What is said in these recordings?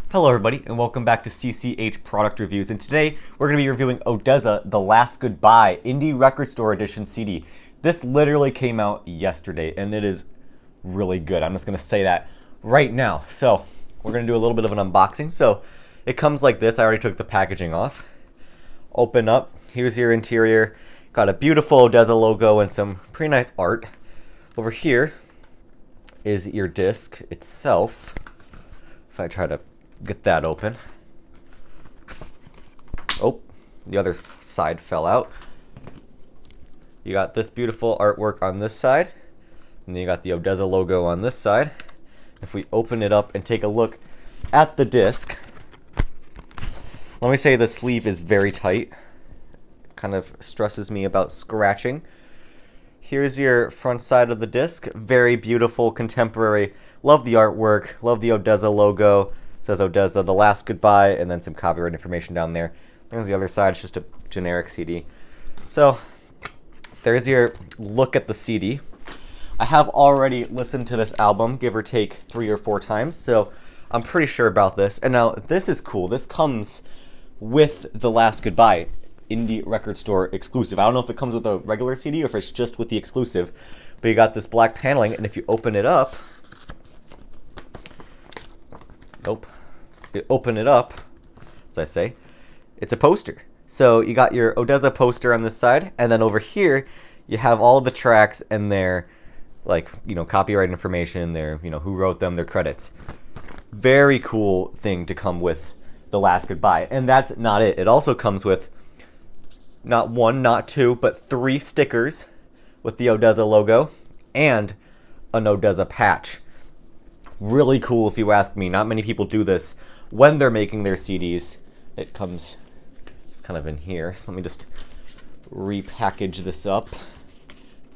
Hello everybody and welcome back to CCH Product Reviews, and today we're going to be reviewing ODESZA The Last Goodbye Indie Record Store Edition CD. This literally came out yesterday and it is really good. I'm just going to say that right now. So we're going to do a little bit of an unboxing. So it comes like this. I already took the packaging off. Open up. Here's your interior. Got a beautiful ODESZA logo and some pretty nice art. Over here is your disc itself. If I try to get that open. Oh, the other side fell out. You got this beautiful artwork on this side, and then you got the ODESZA logo on this side. If we open it up and take a look at the disc, let me say the sleeve is very tight. Kind of stresses me about scratching. Here's your front side of the disc. Very beautiful, contemporary. Love the artwork. Love the ODESZA logo. Says ODESZA The Last Goodbye, and then some copyright information down there. There's the other side. It's just a generic CD. So there's your look at the CD. I have already listened to this album, give or take 3 or 4 times, so I'm pretty sure about this. And now this is cool. This comes with The Last Goodbye Indie Record Store exclusive. I don't know if it comes with a regular CD or if it's just with the exclusive, but you got this black paneling, and if you open it up, open it up, as I say, it's a poster. So you got your ODESZA poster on this side, and then over here you have all the tracks and their, like, copyright information, their, who wrote them, their credits. Very cool thing to come with The Last Goodbye. And that's not it. It also comes with not 1, not 2, but 3 stickers with the ODESZA logo and an ODESZA patch. Really cool if you ask me. Not many people do this when they're making their CDs. It's kind of in here. So let me just repackage this up.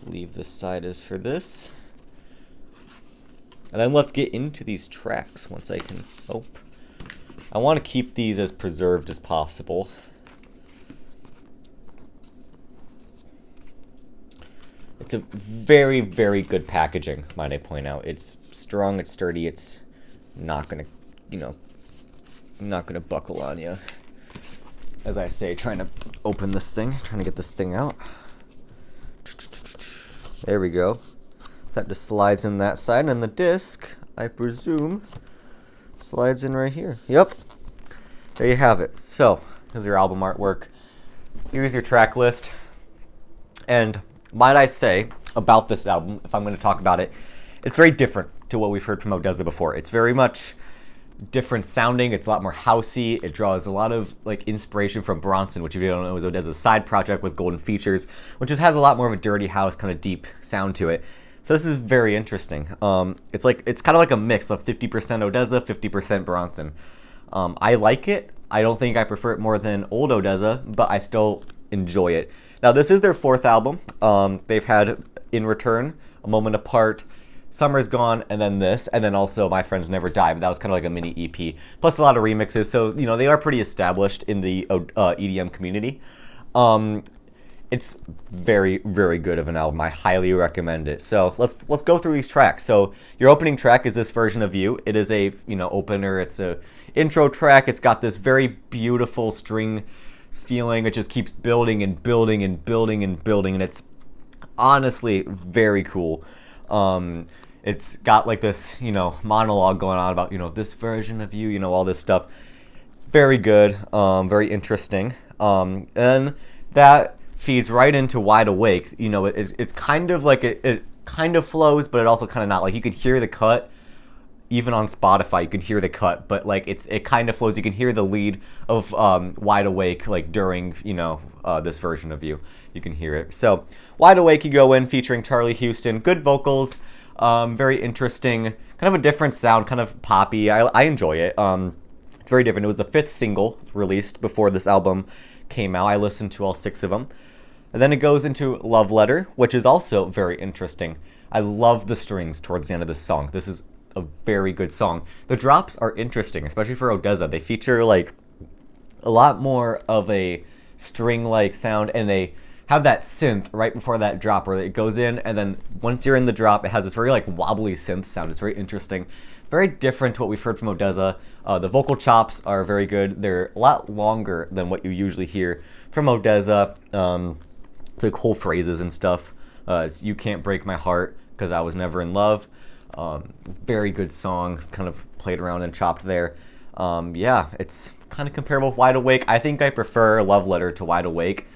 Leave this side as for this. And then let's get into these tracks once I can. I want to keep these as preserved as possible. It's a very, very good packaging, might I point out. It's strong, it's sturdy, it's not gonna, not gonna buckle on you. As I say, trying to open this thing, trying to get this thing out. There we go. That just slides in that side, and the disc, I presume, slides in right here. Yep. There you have it. So, here's your album artwork. Here's your track list. And might I say about this album, if I'm going to talk about it, it's very different to what we've heard from ODESZA before. It's very much different sounding. It's a lot more housey. It draws a lot of inspiration from Bronson, which if you don't know is ODESZA's side project with Golden Features, which just has a lot more of a dirty house kind of deep sound to it. So this is very interesting. It's kind of like a mix of 50% ODESZA, 50% Bronson. I like it. I don't think I prefer it more than old ODESZA, but I still enjoy it. Now, this is their 4th album. They've had In Return, A Moment Apart, Summer's Gone, and then this, and then also My Friends Never Die, but that was kind of like a mini EP, plus a lot of remixes, so, they are pretty established in the EDM community. It's very, very good of an album. I highly recommend it. So let's go through these tracks. So your opening track is this version of You. It is a, opener. It's a intro track. It's got this very beautiful string feeling. It just keeps building and building and building and building, and it's honestly very cool. It's got like this, monologue going on about, this version of you, all this stuff. Very good, very interesting. And that feeds right into Wide Awake. It's kind of like it kind of flows, but it also kind of not. Like, you could hear the cut. Even on Spotify, you can hear the cut, but it kind of flows. You can hear the lead of Wide Awake during this version of You. You can hear it. So Wide Awake, you go in featuring Charlie Houston. Good vocals, very interesting, kind of a different sound, kind of poppy. I enjoy it. It's very different. It was the 5th single released before this album came out. I listened to all 6 of them. And then it goes into Love Letter, which is also very interesting. I love the strings towards the end of this song. This is a very good song. The drops are interesting, especially for ODESZA. They feature a lot more of a string-like sound, and they have that synth right before that drop where it goes in, and then once you're in the drop, it has this very wobbly synth sound. It's very interesting. very different to what we've heard from ODESZA. The vocal chops are very good. They're a lot longer than what you usually hear from ODESZA. It's like whole phrases and stuff. It's "You Can't Break My Heart Because I Was Never in Love." Very good song, kind of played around and chopped there. Yeah, it's kind of comparable with Wide Awake. I think I prefer Love Letter to Wide Awake,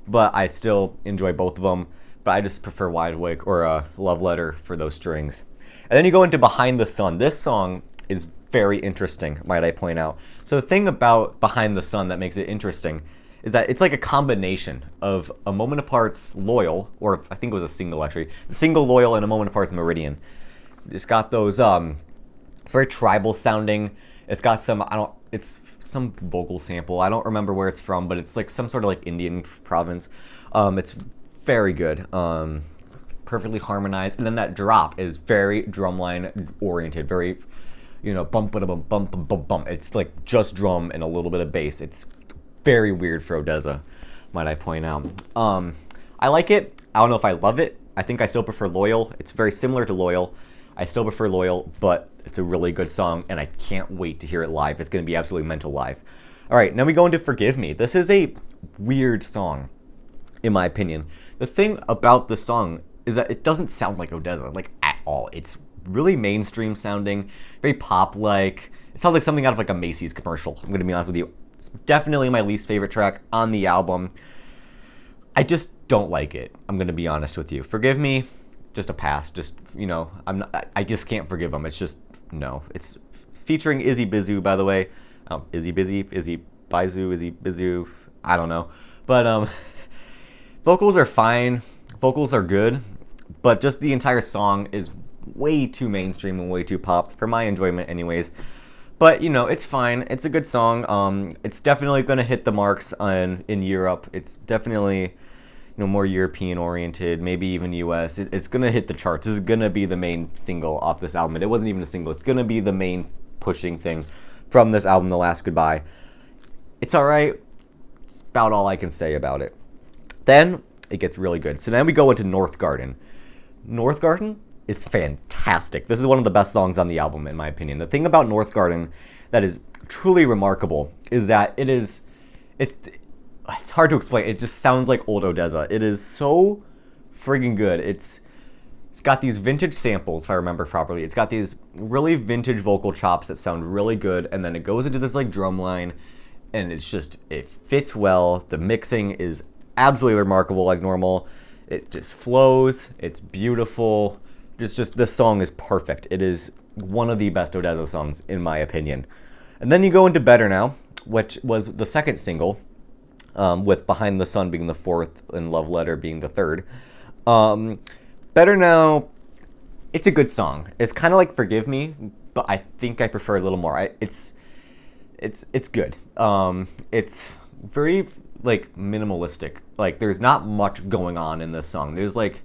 but I still enjoy both of them. But I just prefer Wide Awake or Love Letter for those strings. And then you go into Behind the Sun. This song is very interesting, might I point out. So the thing about Behind the Sun that makes it interesting is that it's like a combination of A Moment Apart's Loyal, or I think it was a single actually, the single Loyal and A Moment Apart's Meridian. It's got those, it's very tribal sounding. It's got some, it's some vocal sample. I don't remember where it's from, but it's like some sort of like Indian province. It's very good. Perfectly harmonized. And then that drop is very drumline oriented, very, bump, bump, bump, bump, bump. It's like just drum and a little bit of bass. It's very weird for ODESZA, might I point out. I like it. I don't know if I love it. I think I still prefer Loyal. It's very similar to Loyal. I still prefer Loyal, but it's a really good song, and I can't wait to hear it live. It's going to be absolutely mental live. All right, now we go into Forgive Me. This is a weird song, in my opinion. The thing about this song is that it doesn't sound like ODESZA, like at all. It's really mainstream sounding, very pop-like. It sounds like something out of like a Macy's commercial. I'm going to be honest with you. It's definitely my least favorite track on the album. I just don't like it. I'm going to be honest with you. Forgive Me. Just a pass. Just, I just can't forgive them. It's just, no. It's featuring Izzy Bizu, by the way. Izzy Bizu, Izzy Bizu, I don't know. But vocals are fine. Vocals are good. But just the entire song is way too mainstream and way too pop, for my enjoyment anyways. But, it's fine. It's a good song. It's definitely going to hit the marks in Europe. It's definitely more European oriented, maybe even US. It's gonna hit the charts. This is gonna be the main single off this album. It wasn't even a single. It's gonna be the main pushing thing from this album, The Last Goodbye. It's all right. It's about all I can say about it. Then it gets really good. So then we go into North Garden. North Garden is fantastic. This is one of the best songs on the album, in my opinion. The thing about North Garden that is truly remarkable is that it's hard to explain. It just sounds like old ODESZA. It is so friggin' good. It's got these vintage samples, if I remember properly. It's got these really vintage vocal chops that sound really good, and then it goes into this like drum line, and it fits well. The mixing is absolutely remarkable, like normal. It just flows. It's beautiful. This song is perfect. It is one of the best ODESZA songs, in my opinion. And then you go into Better Now, which was the second single, with Behind the Sun being the fourth and Love Letter being the third. Better Now, it's a good song. It's kind of like Forgive Me, but I think I prefer a little more. It's good. It's very like minimalistic. Like there's not much going on in this song. There's like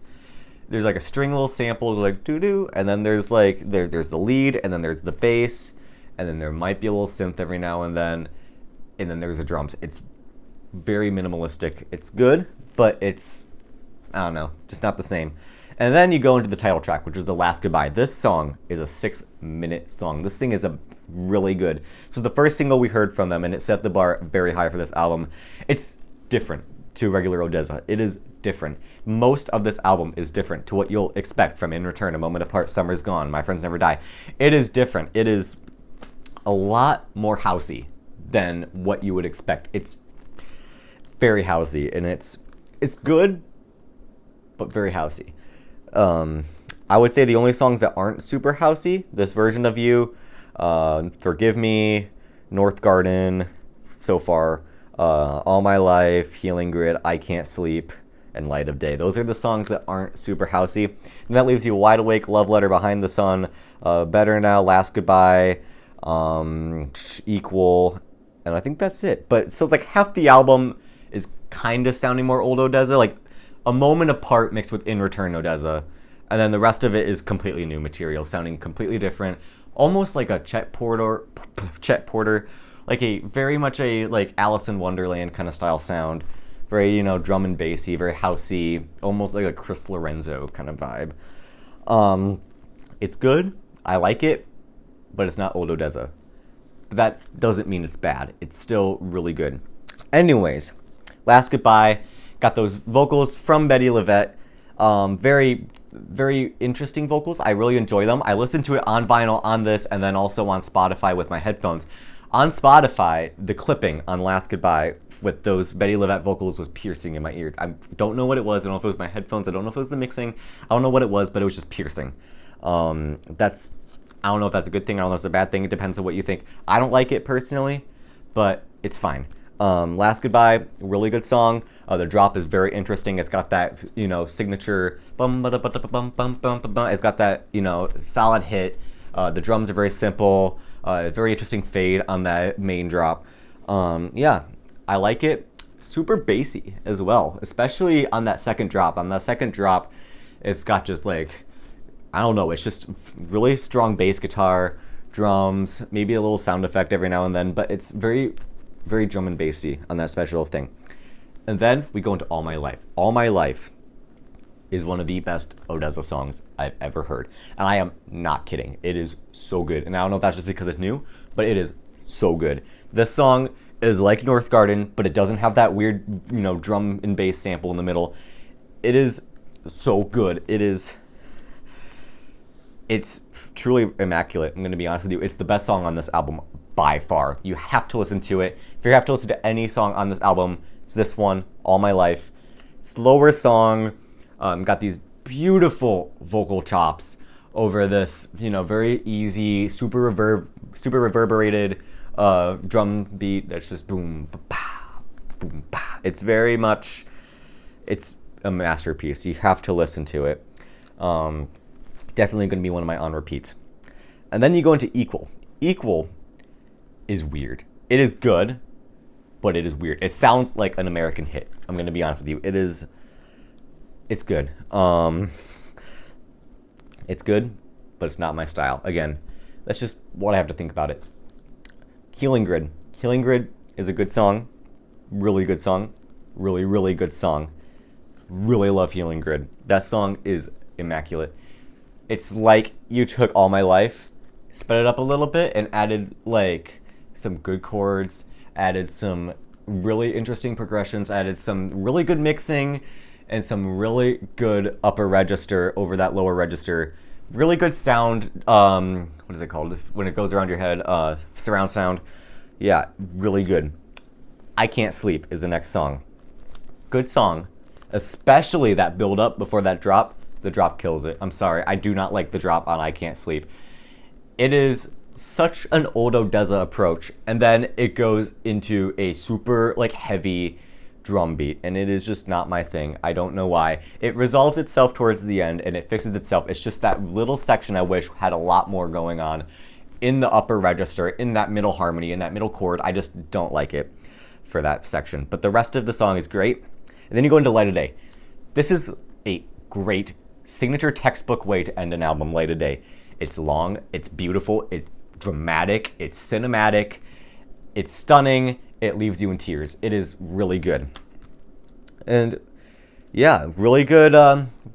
a string little sample like doo doo, and then there's the lead, and then there's the bass, and then there might be a little synth every now and then there's the drums. It's very minimalistic. It's good, but it's, I don't know, just not the same. And then you go into the title track, which is The Last Goodbye. This song is a 6-minute song. This thing is really good. This is the first single we heard from them, and it set the bar very high for this album. It's different to regular ODESZA. It is different. Most of this album is different to what you'll expect from In Return, A Moment Apart, Summer's Gone, My Friends Never Die. It is different. It is a lot more housey than what you would expect. It's very housey, and it's good, but very housey. I would say the only songs that aren't super housey, this version of You, Forgive Me, North Garden, so far, All My Life, Healing Grid, I Can't Sleep, and Light of Day. Those are the songs that aren't super housey. And that leaves you Wide Awake, Love Letter, Behind the Sun, Better Now, Last Goodbye, Equal, and I think that's it. But so it's like half the album is kind of sounding more old ODESZA, like A Moment Apart mixed with In Return ODESZA, and then the rest of it is completely new material, sounding completely different, almost like a Chet Porter, like a very much a like Alice in Wonderland kind of style sound, very drum and bassy, very housey, almost like a Chris Lorenzo kind of vibe. It's good, I like it, but it's not Old ODESZA. But that doesn't mean it's bad. It's still really good. Anyways, Last Goodbye got those vocals from Bettye LaVette. Very, very interesting vocals. I really enjoy them. I listened to it on vinyl on this and then also on Spotify with my headphones. On Spotify, the clipping on Last Goodbye with those Bettye LaVette vocals was piercing in my ears. I don't know what it was. I don't know if it was my headphones. I don't know if it was the mixing. I don't know what it was, but it was just piercing. I don't know if that's a good thing. I don't know if it's a bad thing. It depends on what you think. I don't like it personally, but it's fine. Last Goodbye, really good song. The drop is very interesting. It's got that, signature bum ba da ba da bum bum bum bum. It's got that, solid hit. The drums are very simple. Very interesting fade on that main drop. Yeah, I like it. Super bassy as well, especially on that second drop. On the second drop, it's got just like, I don't know, it's just really strong bass guitar, drums, maybe a little sound effect every now and then, but it's very, very drum and bassy on that special thing. And then we go into All My Life. All My Life is one of the best ODESZA songs I've ever heard. And I am not kidding. It is so good. And I don't know if that's just because it's new, but it is so good. This song is like North Garden, but it doesn't have that weird, drum and bass sample in the middle. It is so good. It's truly immaculate. I'm going to be honest with you. It's the best song on this album by far. You have to listen to it. If you have to listen to any song on this album, it's this one, All My Life. Slower song. Got these beautiful vocal chops over this, very easy, super reverberated drum beat that's just boom, ba, boom, ba. It's very much, it's a masterpiece. You have to listen to it. Definitely going to be one of my on repeats. And then you go into Equal. Equal is weird. It is good, but it is weird. It sounds like an American hit. I'm going to be honest with you. It's good. It's good, but it's not my style. Again, that's just what I have to think about it. Healing Grid. Healing Grid is a good song. Really good song. Really, really good song. Really love Healing Grid. That song is immaculate. It's like you took All My Life, sped it up a little bit, and added like some good chords, added some really interesting progressions, added some really good mixing, and some really good upper register over that lower register. Really good sound, what is it called? When it goes around your head, surround sound. Yeah, really good. I Can't Sleep is the next song. Good song, especially that build up before that drop. The drop kills it. I'm sorry, I do not like the drop on I Can't Sleep. It is such an old ODESZA approach, and then it goes into a super heavy drum beat, and it is just not my thing. I don't know why. It resolves itself towards the end, and it fixes itself. It's just that little section I wish had a lot more going on in the upper register, in that middle harmony, in that middle chord. I just don't like it for that section. But the rest of the song is great. And then you go into Light of Day. This is a great signature textbook way to end an album, Light of Day. It's long, it's beautiful, it's dramatic, it's cinematic, it's stunning, it leaves you in tears. It is really good. And yeah, really good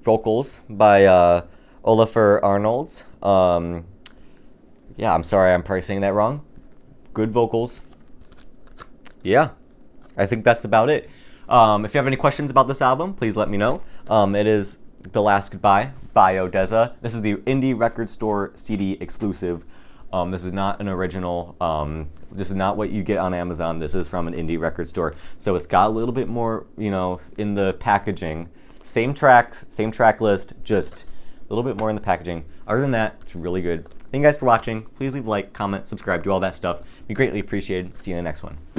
vocals by Olafur Arnalds. Yeah, I'm sorry, I'm probably saying that wrong. Good vocals. Yeah, I think that's about it. If you have any questions about this album, please let me know. It is The Last Goodbye by ODESZA. This is the Indie Record Store CD exclusive. This is not an original. This is not what you get on Amazon. This is from an indie record store. So it's got a little bit more, in the packaging. Same tracks, same track list, just a little bit more in the packaging. Other than that, it's really good. Thank you guys for watching. Please leave a like, comment, subscribe, do all that stuff. It'd be greatly appreciated. See you in the next one.